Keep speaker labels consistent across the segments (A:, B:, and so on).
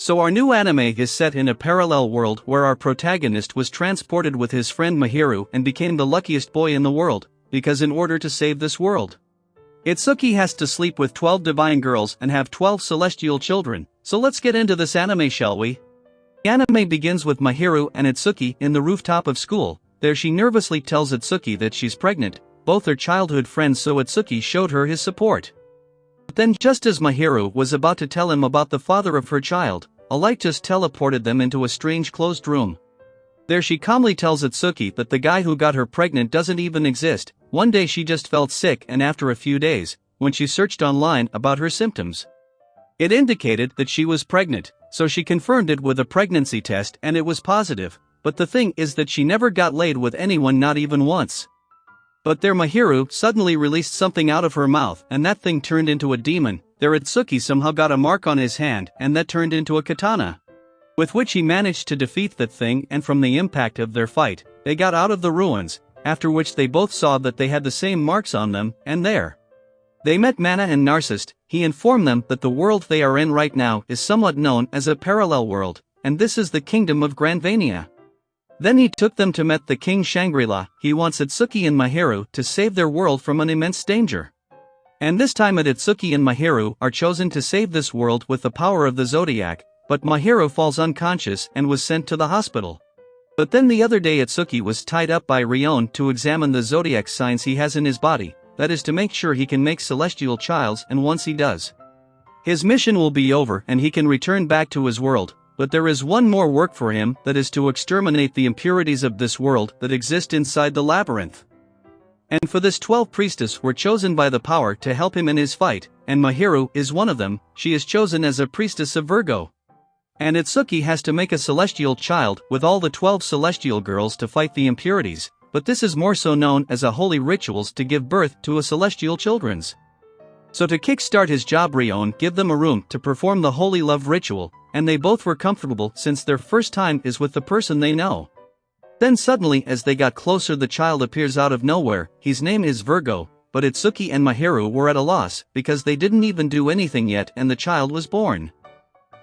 A: So our new anime is set in a parallel world where our protagonist was transported with his friend Mahiru and became the luckiest boy in the world, because in order to save this world, Itsuki has to sleep with 12 divine girls and have 12 celestial children. So let's get into this anime, shall we? The anime begins with Mahiru and Itsuki in the rooftop of school. There she nervously tells Itsuki that she's pregnant. Both are childhood friends, so Itsuki showed her his support. But then just as Mahiru was about to tell him about the father of her child, a light just teleported them into a strange closed room. There she calmly tells Itsuki that the guy who got her pregnant doesn't even exist. One day she just felt sick, and after a few days, when she searched online about her symptoms, it indicated that she was pregnant, so she confirmed it with a pregnancy test and it was positive. But the thing is that she never got laid with anyone, not even once. But there Mahiru suddenly released something out of her mouth, and that thing turned into a demon. There Itsuki somehow got a mark on his hand, and that turned into a katana, with which he managed to defeat that thing, and from the impact of their fight, they got out of the ruins, after which they both saw that they had the same marks on them, and there they met Mana and Narcissist. He informed them that the world they are in right now is somewhat known as a parallel world, and this is the kingdom of Grandvania. Then he took them to meet the King Shangri-La. He wants Itsuki and Mahiru to save their world from an immense danger. And this time Itsuki and Mahiru are chosen to save this world with the power of the zodiac, but Mahiru falls unconscious and was sent to the hospital. But then the other day Itsuki was tied up by Rion to examine the zodiac signs he has in his body, that is to make sure he can make celestial childs, and once he does, his mission will be over and he can return back to his world. But there is one more work for him, that is to exterminate the impurities of this world that exist inside the labyrinth. And for this 12 priestesses were chosen by the power to help him in his fight, and Mahiru is one of them. She is chosen as a priestess of Virgo. And Itsuki has to make a celestial child with all the 12 celestial girls to fight the impurities, but this is more so known as a holy rituals to give birth to a celestial children's. So to kickstart his job, Rion give them a room to perform the holy love ritual, and they both were comfortable since their first time is with the person they know. Then suddenly as they got closer the child appears out of nowhere. His name is Virgo, but Itsuki and Mahiru were at a loss because they didn't even do anything yet and the child was born.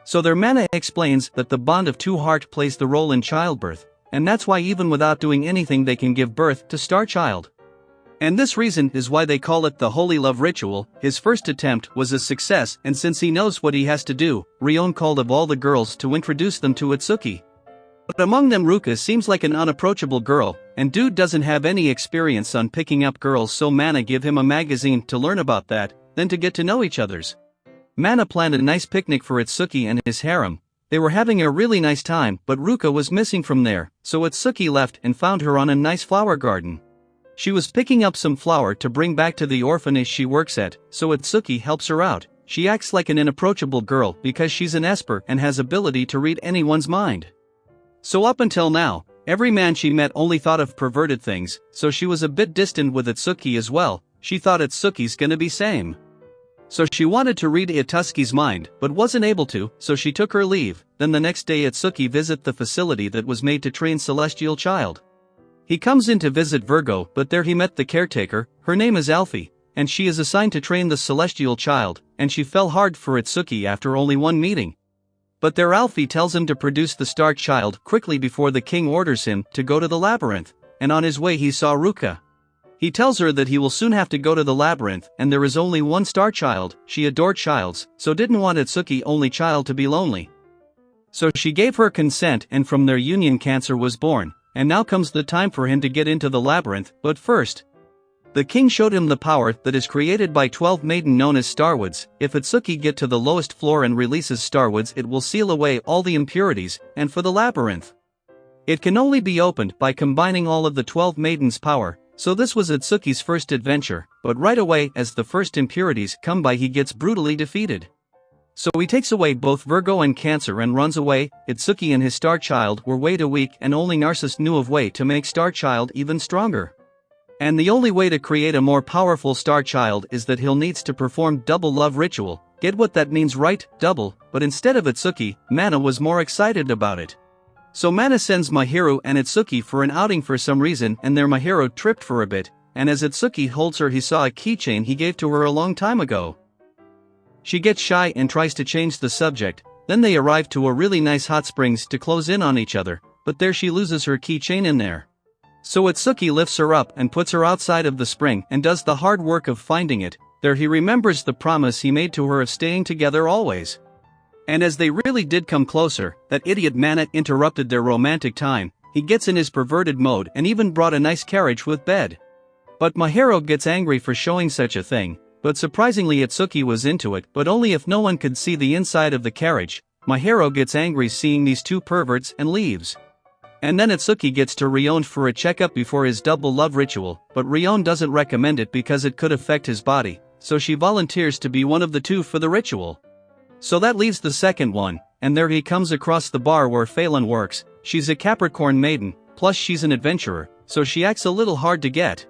A: So their Mana explains that the bond of two hearts plays the role in childbirth, and that's why even without doing anything they can give birth to Star Child. And this reason is why they call it the Holy Love Ritual. His first attempt was a success, and since he knows what he has to do, Rion called of all the girls to introduce them to Itsuki. But among them Ruka seems like an unapproachable girl, and dude doesn't have any experience on picking up girls, so Mana give him a magazine to learn about that, then to get to know each other's. Mana planned a nice picnic for Itsuki and his harem. They were having a really nice time, but Ruka was missing from there, so Itsuki left and found her on a nice flower garden. She was picking up some flour to bring back to the orphanage she works at, so Itsuki helps her out. She acts like an inapproachable girl because she's an esper and has ability to read anyone's mind. So up until now, every man she met only thought of perverted things, so she was a bit distant with Itsuki as well. She thought Itsuki's gonna be same. So she wanted to read Itsuki's mind, but wasn't able to, so she took her leave. Then the next day Itsuki visit the facility that was made to train Celestial Child. He comes in to visit Virgo, but there he met the caretaker. Her name is Alfie, and she is assigned to train the Celestial Child, and she fell hard for Itsuki after only one meeting. But there Alfie tells him to produce the Star Child quickly before the king orders him to go to the labyrinth, and on his way he saw Ruka. He tells her that he will soon have to go to the labyrinth and there is only one Star Child. She adored childs, so didn't want Itsuki only child to be lonely. So she gave her consent, and from their union Cancer was born. And now comes the time for him to get into the labyrinth, but first, the king showed him the power that is created by 12 maiden known as Starwoods. If Itsuki get to the lowest floor and releases Starwoods, it will seal away all the impurities, and for the labyrinth, it can only be opened by combining all of the 12 maidens' power. So this was Itsuki's first adventure, but right away as the first impurities come by he gets brutally defeated. So he takes away both Virgo and Cancer and runs away. Itsuki and his Star Child were way too weak, and only Narcissist knew of way to make Star Child even stronger. And the only way to create a more powerful Star Child is that he'll needs to perform double love ritual. Get what that means, right? Double. But instead of Itsuki, Mana was more excited about it. So Mana sends Mahiru and Itsuki for an outing for some reason, and there Mahiru tripped for a bit, and as Itsuki holds her he saw a keychain he gave to her a long time ago. She gets shy and tries to change the subject, then they arrive to a really nice hot springs to close in on each other, but there she loses her keychain in there. So Itsuki lifts her up and puts her outside of the spring and does the hard work of finding it. There he remembers the promise he made to her of staying together always. And as they really did come closer, that idiot Mana interrupted their romantic time. He gets in his perverted mode and even brought a nice carriage with bed. But Mahiro gets angry for showing such a thing, but surprisingly Itsuki was into it, but only if no one could see the inside of the carriage. Mahiro gets angry seeing these two perverts and leaves. And then Itsuki gets to Rion for a checkup before his double love ritual, but Rion doesn't recommend it because it could affect his body, so she volunteers to be one of the two for the ritual. So that leaves the second one, and there he comes across the bar where Phelan works. She's a Capricorn maiden, plus she's an adventurer, so she acts a little hard to get.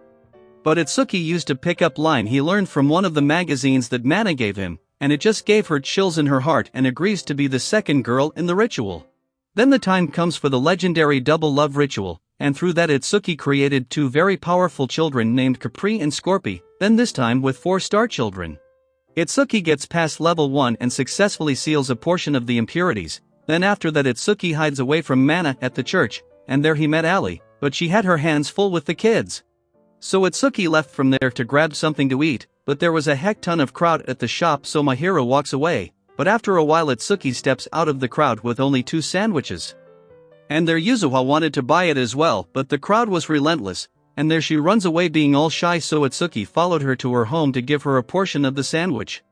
A: But Itsuki used a pickup line he learned from one of the magazines that Mana gave him, and it just gave her chills in her heart and agrees to be the second girl in the ritual. Then the time comes for the legendary double love ritual, and through that Itsuki created two very powerful children named Capri and Scorpi, then this time with 4-star children. Itsuki gets past level 1 and successfully seals a portion of the impurities. Then after that Itsuki hides away from Mana at the church, and there he met Ali, but she had her hands full with the kids. So Itsuki left from there to grab something to eat, but there was a heck ton of crowd at the shop, so Mahiro walks away. But after a while Itsuki steps out of the crowd with only 2 sandwiches. And there Yuzuha wanted to buy it as well, but the crowd was relentless, and there she runs away being all shy, so Itsuki followed her to her home to give her a portion of the sandwich.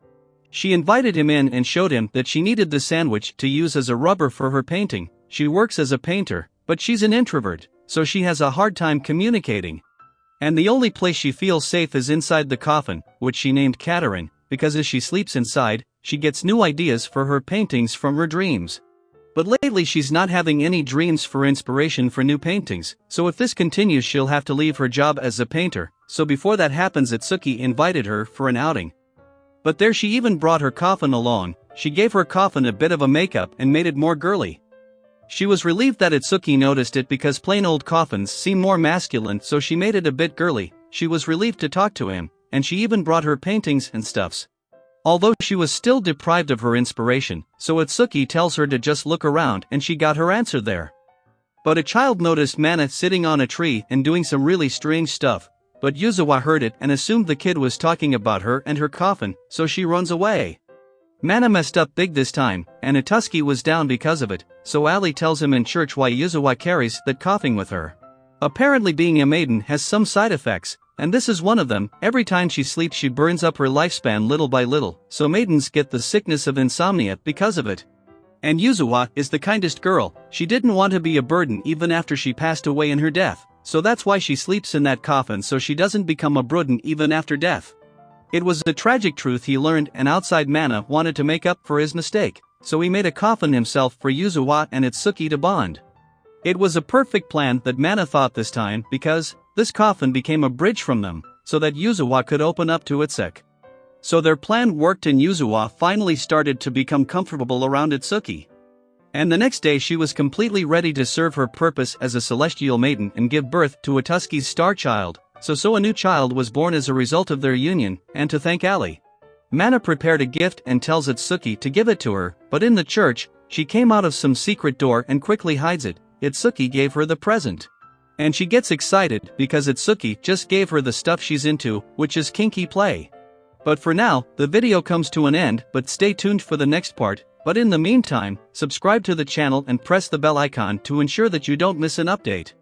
A: She invited him in and showed him that she needed the sandwich to use as a rubber for her painting. She works as a painter, but she's an introvert, so she has a hard time communicating. And the only place she feels safe is inside the coffin, which she named Katerin, because as she sleeps inside, she gets new ideas for her paintings from her dreams. But lately she's not having any dreams for inspiration for new paintings, so if this continues she'll have to leave her job as a painter. So before that happens Itsuki invited her for an outing. But there she even brought her coffin along. She gave her coffin a bit of a makeup and made it more girly. She was relieved that Itsuki noticed it because plain old coffins seem more masculine, so she made it a bit girly. She was relieved to talk to him, and she even brought her paintings and stuffs. Although she was still deprived of her inspiration, so Itsuki tells her to just look around and she got her answer there. But a child noticed Mana sitting on a tree and doing some really strange stuff, but Yuzuha heard it and assumed the kid was talking about her and her coffin, so she runs away. Mana messed up big this time, and Itsuki was down because of it, so Ali tells him in church why Yuzuha carries that coffin with her. Apparently being a maiden has some side effects, and this is one of them. Every time she sleeps she burns up her lifespan little by little, so maidens get the sickness of insomnia because of it. And Yuzuha is the kindest girl. She didn't want to be a burden even after she passed away in her death, so that's why she sleeps in that coffin, so she doesn't become a burden even after death. It was a tragic truth he learned, and outside Mana wanted to make up for his mistake, so he made a coffin himself for Yuzuha and Itsuki to bond. It was a perfect plan that Mana thought this time, because this coffin became a bridge from them, so that Yuzuha could open up to Itsuki. So their plan worked and Yuzuha finally started to become comfortable around Itsuki. And the next day she was completely ready to serve her purpose as a celestial maiden and give birth to Itsuki's star child. So a new child was born as a result of their union, and to thank Ali, Mana prepared a gift and tells Itsuki to give it to her, but in the church, she came out of some secret door and quickly hides it. Itsuki gave her the present. And she gets excited because Itsuki just gave her the stuff she's into, which is kinky play. But for now, the video comes to an end, but stay tuned for the next part. But in the meantime, subscribe to the channel and press the bell icon to ensure that you don't miss an update.